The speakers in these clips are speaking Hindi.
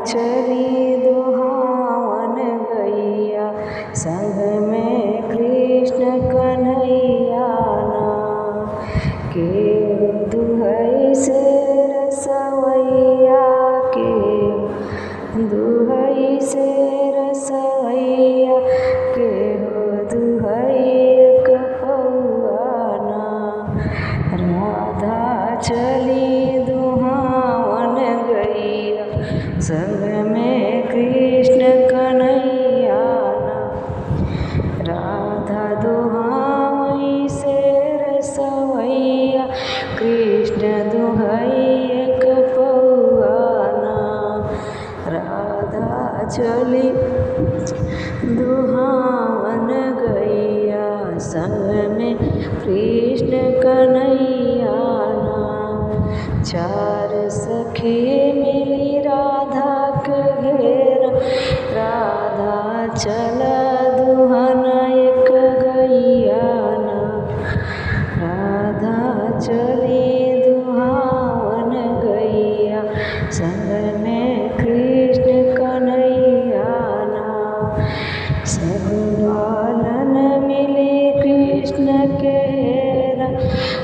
चली दुहावन गैया, संग में कृष्ण कन्हैया ना। के दुहई से रसवैया, के दुहई से रसवैया, के हो दुहई कपौआना। राधा चली दुहावन गैया, संग में कृष्ण कन्हैया ना। राधा दुहावई से रसवैया, कृष्ण दुहई कपौआना। राधा चली दुहावन गैया, संग में कृष्ण कन्हैया ना। चार सखी मिली राधा के घेरा, राधा चला दुहन एक गैया ना। राधा चली दुहावन गैया, संग में कृष्ण कन्हैया ना। सब बालन मिली कृष्ण के हेरा,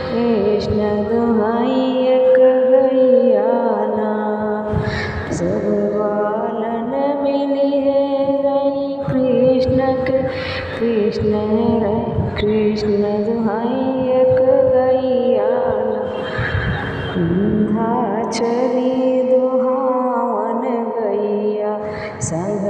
कृष्ण दुहाई एक गैया ना। सब बालन मिली हेरई कृष्ण के, कृष्ण दुहाई एक गैया ना। विंध्याचली दुहावन गैया, संग